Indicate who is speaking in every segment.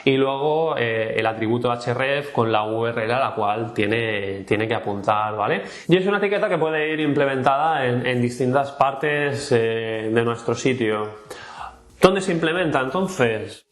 Speaker 1: y luego el atributo href con la URL a la cual tiene que apuntar, ¿vale? Y es una etiqueta que puede ir implementada en distintas partes de nuestro sitio. ¿Dónde se implementa entonces?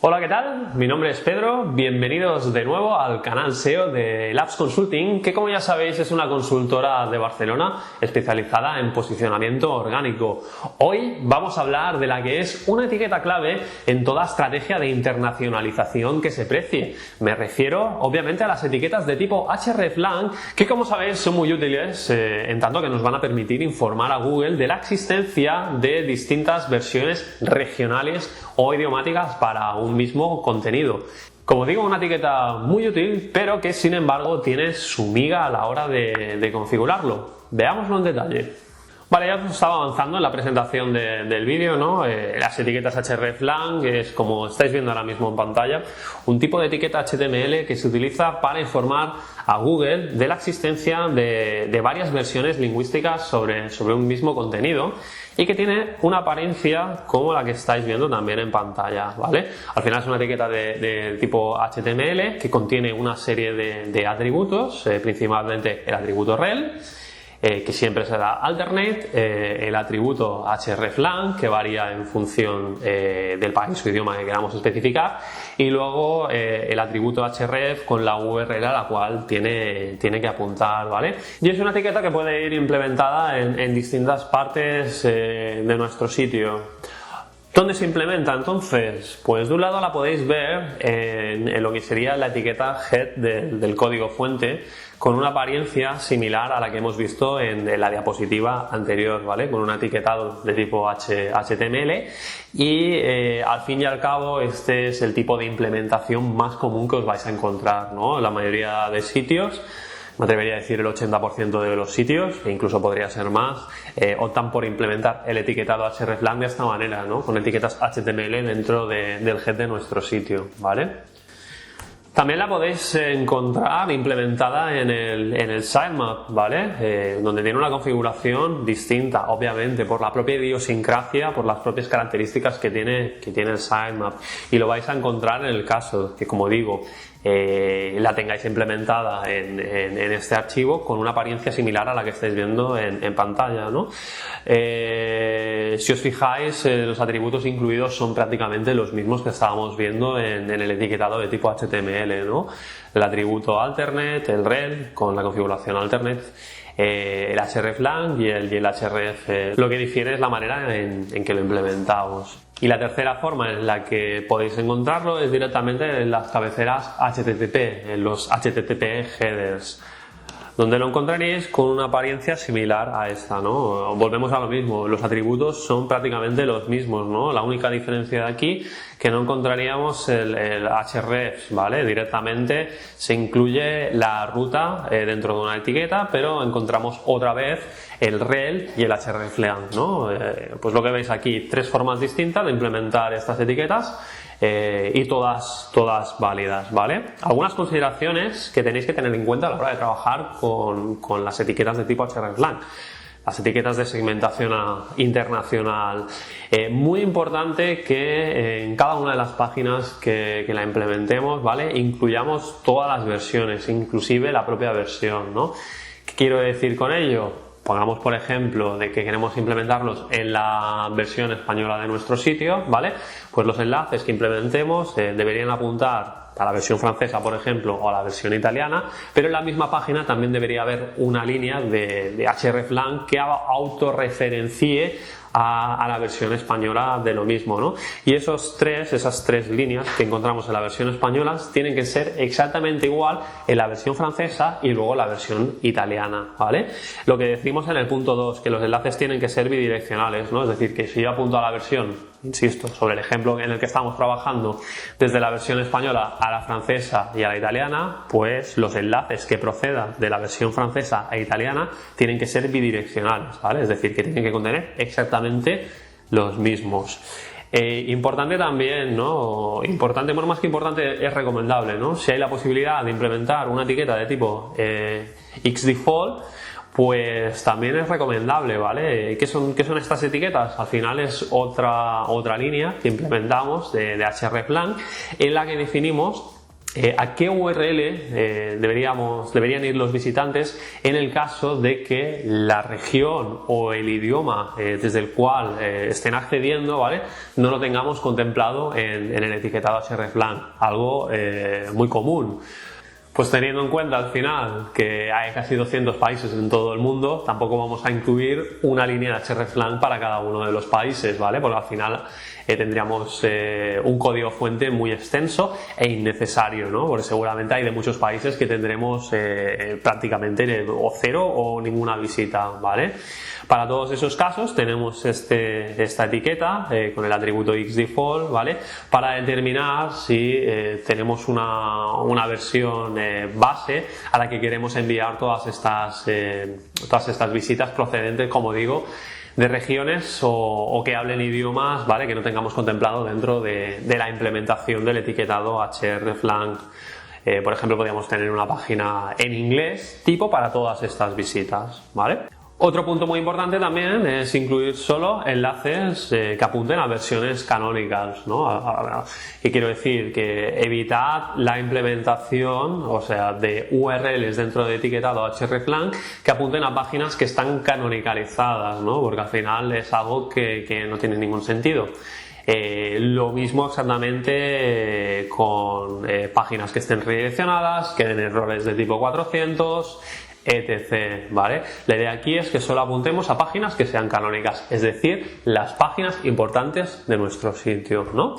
Speaker 1: Hola, ¿qué tal? Mi nombre es Pedro, bienvenidos de nuevo al canal SEO de Labs Consulting, que como ya sabéis es una consultora de Barcelona especializada en posicionamiento orgánico. Hoy vamos a hablar de la que es una etiqueta clave en toda estrategia de internacionalización que se precie. Me refiero obviamente a las etiquetas de tipo hreflang, que como sabéis son muy útiles en tanto que nos van a permitir informar a Google de la existencia de distintas versiones regionales o idiomáticas para un mismo contenido. Como digo, una etiqueta muy útil, pero que sin embargo tiene su miga a la hora de configurarlo. Veámoslo en detalle. Vale, ya estaba avanzando en la presentación del vídeo, ¿no? Las etiquetas hreflang es, como estáis viendo ahora mismo en pantalla, un tipo de etiqueta HTML que se utiliza para informar a Google de la existencia de varias versiones lingüísticas sobre un mismo contenido y que tiene una apariencia como la que estáis viendo también en pantalla, ¿vale? Al final es una etiqueta de tipo HTML que contiene una serie de atributos, principalmente el atributo rel, que siempre será alternate, el atributo hreflang que varía en función del país o idioma que queramos especificar, y luego el atributo href con la URL a la cual tiene que apuntar, ¿vale? Y es una etiqueta que puede ir implementada en distintas partes de nuestro sitio. ¿Dónde se implementa entonces? Pues de un lado la podéis ver en lo que sería la etiqueta head del código fuente, con una apariencia similar a la que hemos visto en la diapositiva anterior, ¿vale? Con un etiquetado de tipo HTML y al fin y al cabo este es el tipo de implementación más común que os vais a encontrar, ¿no? La mayoría de sitios, me atrevería a decir el 80% de los sitios, e incluso podría ser más, optan por implementar el etiquetado hreflang de esta manera, ¿no? Con etiquetas HTML dentro del head de nuestro sitio, ¿vale? También la podéis encontrar implementada en el sitemap, ¿vale? Donde tiene una configuración distinta, obviamente, por la propia idiosincrasia, por las propias características que tiene el sitemap. Y lo vais a encontrar en el caso que, como digo, la tengáis implementada en este archivo con una apariencia similar a la que estáis viendo en pantalla, ¿no? Si os fijáis, los atributos incluidos son prácticamente los mismos que estábamos viendo en el etiquetado de tipo HTML, ¿no? El atributo alternate, el rel con la configuración alternate, el hreflang y el href. Lo que difiere es la manera en que lo implementamos. Y la tercera forma en la que podéis encontrarlo es directamente en las cabeceras HTTP, en los HTTP headers, donde lo encontraréis con una apariencia similar a esta, ¿no? Volvemos a lo mismo, los atributos son prácticamente los mismos, ¿no? La única diferencia de aquí que no encontraríamos el href, ¿vale? Directamente se incluye la ruta dentro de una etiqueta, pero encontramos otra vez el rel y el hreflang, ¿no? Pues lo que veis aquí, tres formas distintas de implementar estas etiquetas. Y todas válidas, ¿vale? Algunas consideraciones que tenéis que tener en cuenta a la hora de trabajar con las etiquetas de tipo hreflang. Las etiquetas de segmentación internacional. Muy importante que en cada una de las páginas que la implementemos, ¿vale? Incluyamos todas las versiones, inclusive la propia versión, ¿no? ¿Qué quiero decir con ello? Pongamos por ejemplo de que queremos implementarlos en la versión española de nuestro sitio, ¿vale? Pues los enlaces que implementemos deberían apuntar a la versión francesa, por ejemplo, o a la versión italiana, pero en la misma página también debería haber una línea de hreflang que autorreferencie a la versión española de lo mismo, ¿no? Y esas tres líneas que encontramos en la versión española tienen que ser exactamente igual en la versión francesa y luego la versión italiana, ¿vale? Lo que decimos en el punto 2, que los enlaces tienen que ser bidireccionales, ¿no? Es decir, que si yo apunto a la versión, insisto, sobre el ejemplo en el que estamos trabajando, desde la versión española a la francesa y a la italiana, pues los enlaces que procedan de la versión francesa e italiana tienen que ser bidireccionales, ¿vale? Es decir, que tienen que contener exactamente los mismos. Importante también, ¿no? Importante, bueno, más que importante, es recomendable, ¿no? Si hay la posibilidad de implementar una etiqueta de tipo xdefault, pues también es recomendable, ¿vale? ¿Qué son estas etiquetas? Al final es otra línea que implementamos de hreflang en la que definimos a qué URL deberían ir los visitantes en el caso de que la región o el idioma desde el cual estén accediendo, ¿vale?, no lo tengamos contemplado en el etiquetado hreflang, algo muy común. Pues teniendo en cuenta al final que hay casi 200 países en todo el mundo, tampoco vamos a incluir una línea de hreflang para cada uno de los países, ¿vale? Porque al final tendríamos un código fuente muy extenso e innecesario, ¿no? Porque seguramente hay de muchos países que tendremos prácticamente o cero o ninguna visita, ¿vale? Para todos esos casos tenemos esta etiqueta con el atributo xdefault, ¿vale?, para determinar si tenemos una versión base a la que queremos enviar todas estas visitas procedentes, como digo, de regiones o que hablen idiomas, ¿vale?, que no tengamos contemplado dentro de la implementación del etiquetado hreflang. Por ejemplo, podríamos tener una página en inglés tipo para todas estas visitas, ¿vale? Otro punto muy importante también es incluir solo enlaces que apunten a versiones canónicas, ¿no? ¿Qué quiero decir? Que evitar la implementación, o sea, de URLs dentro de etiquetado hreflang que apunten a páginas que están canonicalizadas, ¿no? Porque al final es algo que no tiene ningún sentido. Lo mismo exactamente con páginas que estén redireccionadas, que den errores de tipo 400, etc, ¿vale? La idea aquí es que solo apuntemos a páginas que sean canónicas, es decir, las páginas importantes de nuestro sitio, ¿no?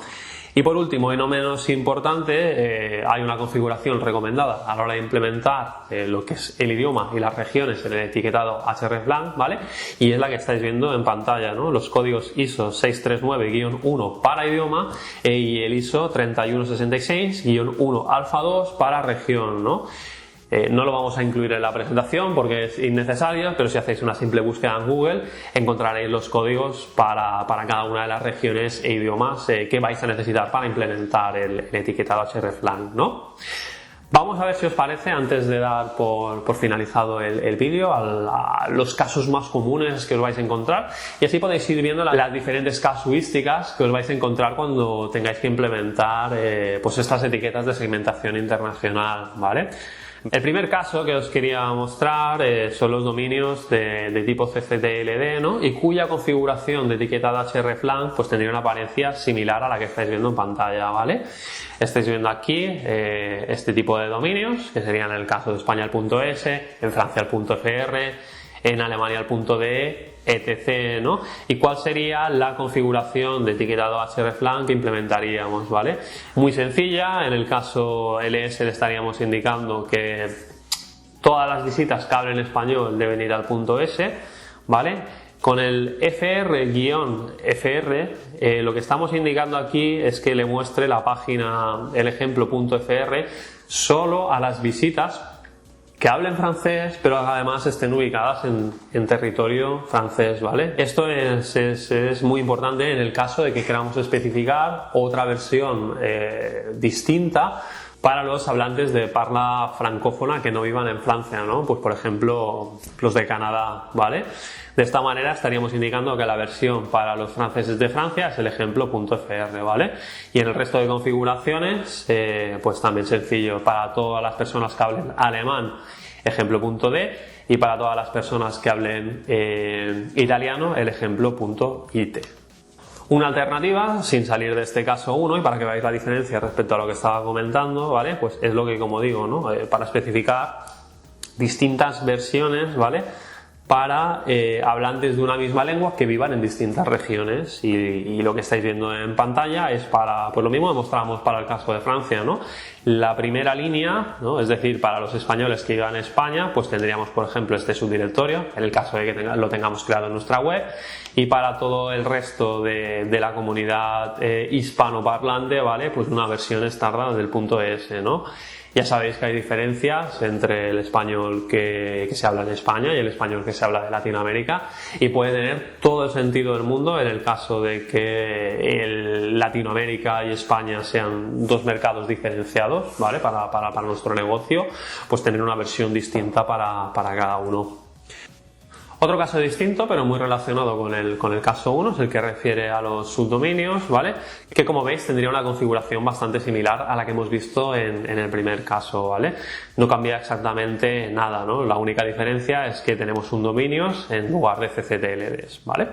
Speaker 1: Y por último, y no menos importante, hay una configuración recomendada a la hora de implementar lo que es el idioma y las regiones en el etiquetado hreflang, ¿vale? Y es la que estáis viendo en pantalla, ¿no? Los códigos ISO 639-1 para idioma y el ISO 3166-1 alfa 2 para región, ¿no? No lo vamos a incluir en la presentación porque es innecesario, pero si hacéis una simple búsqueda en Google encontraréis los códigos para cada una de las regiones e idiomas que vais a necesitar para implementar el etiquetado hreflang, ¿no? Vamos a ver si os parece, antes de dar por finalizado el vídeo, a los casos más comunes que os vais a encontrar, y así podéis ir viendo las diferentes casuísticas que os vais a encontrar cuando tengáis que implementar pues estas etiquetas de segmentación internacional, ¿vale? El primer caso que os quería mostrar son los dominios de tipo ccTLD, ¿no?, y cuya configuración de etiquetado hreflang pues tendría una apariencia similar a la que estáis viendo en pantalla, ¿vale? Estáis viendo aquí este tipo de dominios, que serían en el caso de España el .es, en Francia el .fr, en Alemania el .de, etc, ¿no? ¿Y cuál sería la configuración de etiquetado hreflang que implementaríamos, ¿vale? Muy sencilla. En el caso ls le estaríamos indicando que todas las visitas que hablen español deben ir al .es, ¿vale? Con el fr-fr lo que estamos indicando aquí es que le muestre la página, el ejemplo .fr, solo a las visitas que hablen francés, pero además estén ubicadas en territorio francés, ¿vale? Esto es muy importante en el caso de que queramos especificar otra versión distinta para los hablantes de parla francófona que no vivan en Francia, ¿no? Pues por ejemplo los de Canadá, ¿vale? De esta manera estaríamos indicando que la versión para los franceses de Francia es el ejemplo .fr, ¿vale? Y en el resto de configuraciones pues también sencillo, para todas las personas que hablen alemán ejemplo .d y para todas las personas que hablen italiano el ejemplo .it. Una alternativa, sin salir de este caso 1 y para que veáis la diferencia respecto a lo que estaba comentando, ¿vale? Pues es lo que, como digo, ¿no? Para especificar distintas versiones, ¿vale?, para hablantes de una misma lengua que vivan en distintas regiones, y lo que estáis viendo en pantalla es para, pues lo mismo demostramos para el caso de Francia, ¿no? La primera línea, ¿no?, es decir, para los españoles que vivan en España, pues tendríamos por ejemplo este subdirectorio, en el caso de que lo tengamos creado en nuestra web, y para todo el resto de la comunidad hispanoparlante, ¿vale?, pues una versión estándar del .es, ¿no? Ya sabéis que hay diferencias entre el español que se habla en España y el español que se habla de Latinoamérica, y puede tener todo el sentido del mundo en el caso de que Latinoamérica y España sean dos mercados diferenciados, ¿vale?, para nuestro negocio, pues tener una versión distinta para cada uno. Otro caso distinto, pero muy relacionado con el caso 1, es el que refiere a los subdominios, ¿vale? Que como veis tendría una configuración bastante similar a la que hemos visto en el primer caso, ¿vale? No cambia exactamente nada, ¿no? La única diferencia es que tenemos subdominios en lugar de ccTLDs, ¿vale?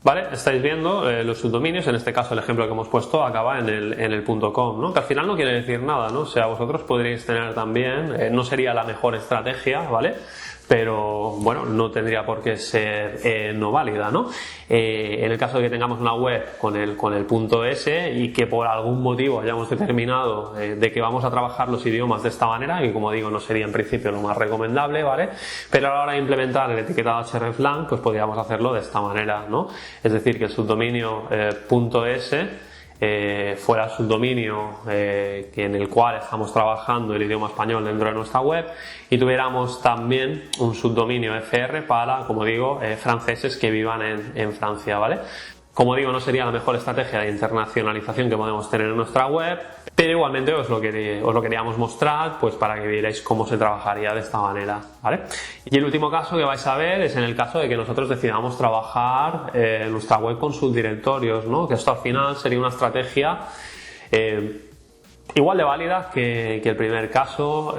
Speaker 1: Vale, estáis viendo los subdominios, en este caso el ejemplo que hemos puesto acaba en el .com, ¿no? Que al final no quiere decir nada, ¿no? O sea, vosotros podríais tener también, no sería la mejor estrategia, ¿vale? Pero bueno, no tendría por qué ser no válida, ¿no? En el caso de que tengamos una web con el .es y que por algún motivo hayamos determinado de que vamos a trabajar los idiomas de esta manera, y como digo no sería en principio lo más recomendable, ¿vale? Pero a la hora de implementar el etiquetado hreflang pues podríamos hacerlo de esta manera, ¿no? Es decir, que el subdominio .es fuera el subdominio en el cual estamos trabajando el idioma español dentro de nuestra web, y tuviéramos también un subdominio FR para, como digo, franceses que vivan en Francia, ¿vale? Como digo, no sería la mejor estrategia de internacionalización que podemos tener en nuestra web, pero igualmente os lo queríamos mostrar pues para que vierais cómo se trabajaría de esta manera, ¿vale? Y el último caso que vais a ver es en el caso de que nosotros decidamos trabajar nuestra web con subdirectorios, ¿no? Que esto al final sería una estrategia igual de válida que el primer caso.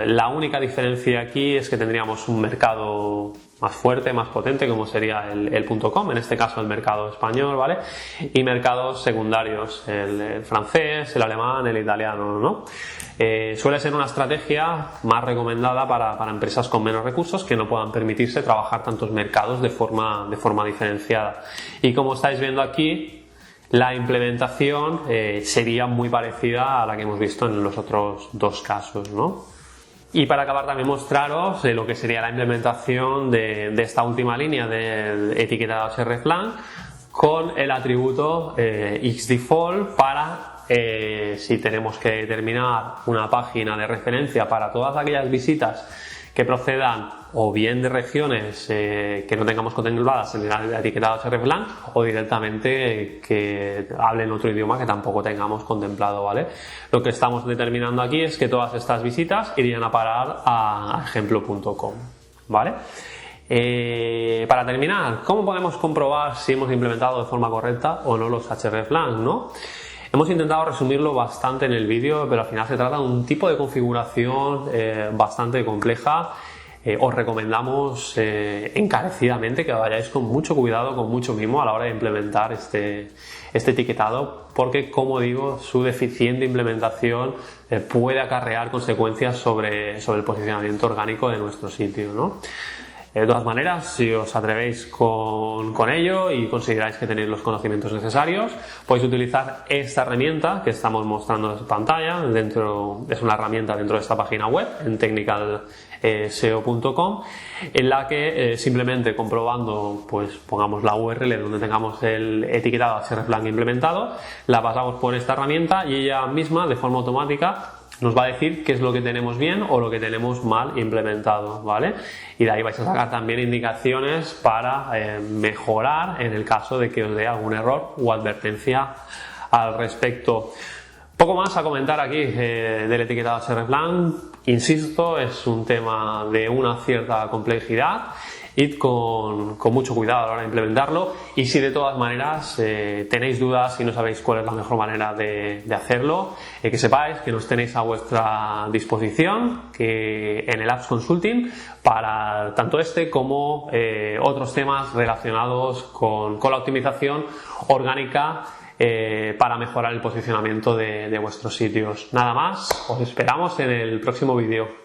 Speaker 1: La única diferencia aquí es que tendríamos un mercado más fuerte, más potente, como sería el .com, en este caso el mercado español, ¿vale? Y mercados secundarios, el francés, el alemán, el italiano, ¿no? Suele ser una estrategia más recomendada para empresas con menos recursos que no puedan permitirse trabajar tantos mercados de forma diferenciada. Y como estáis viendo aquí, la implementación sería muy parecida a la que hemos visto en los otros dos casos, ¿no? Y para acabar también mostraros lo que sería la implementación de esta última línea del etiquetado hreflang con el atributo xdefault para si tenemos que determinar una página de referencia para todas aquellas visitas que procedan o bien de regiones que no tengamos contempladas en el etiquetado hreflang, o directamente que hablen otro idioma que tampoco tengamos contemplado, ¿vale? Lo que estamos determinando aquí es que todas estas visitas irían a parar a ejemplo.com, ¿vale? Para terminar, ¿cómo podemos comprobar si hemos implementado de forma correcta o no los hreflang, ¿no? Hemos intentado resumirlo bastante en el vídeo, pero al final se trata de un tipo de configuración bastante compleja. Os recomendamos encarecidamente que vayáis con mucho cuidado, con mucho mimo a la hora de implementar este etiquetado, porque, como digo, su deficiente implementación puede acarrear consecuencias sobre el posicionamiento orgánico de nuestro sitio, ¿no? De todas maneras, si os atrevéis con ello y consideráis que tenéis los conocimientos necesarios, podéis utilizar esta herramienta que estamos mostrando en pantalla. Es una herramienta dentro de esta página web, en technicalseo.com, en la que simplemente comprobando, pues pongamos la URL donde tengamos el etiquetado hreflang implementado, la pasamos por esta herramienta y ella misma, de forma automática, nos va a decir qué es lo que tenemos bien o lo que tenemos mal implementado, ¿vale? Y de ahí vais a sacar también indicaciones para mejorar en el caso de que os dé algún error o advertencia al respecto. Poco más a comentar aquí del etiquetado hreflang. Insisto, es un tema de una cierta complejidad. Id con mucho cuidado a la hora de implementarlo, y si de todas maneras tenéis dudas y no sabéis cuál es la mejor manera de hacerlo, que sepáis que nos tenéis a vuestra disposición que en el Apps Consulting para tanto este como otros temas relacionados con la optimización orgánica para mejorar el posicionamiento de vuestros sitios. Nada más, os esperamos en el próximo vídeo.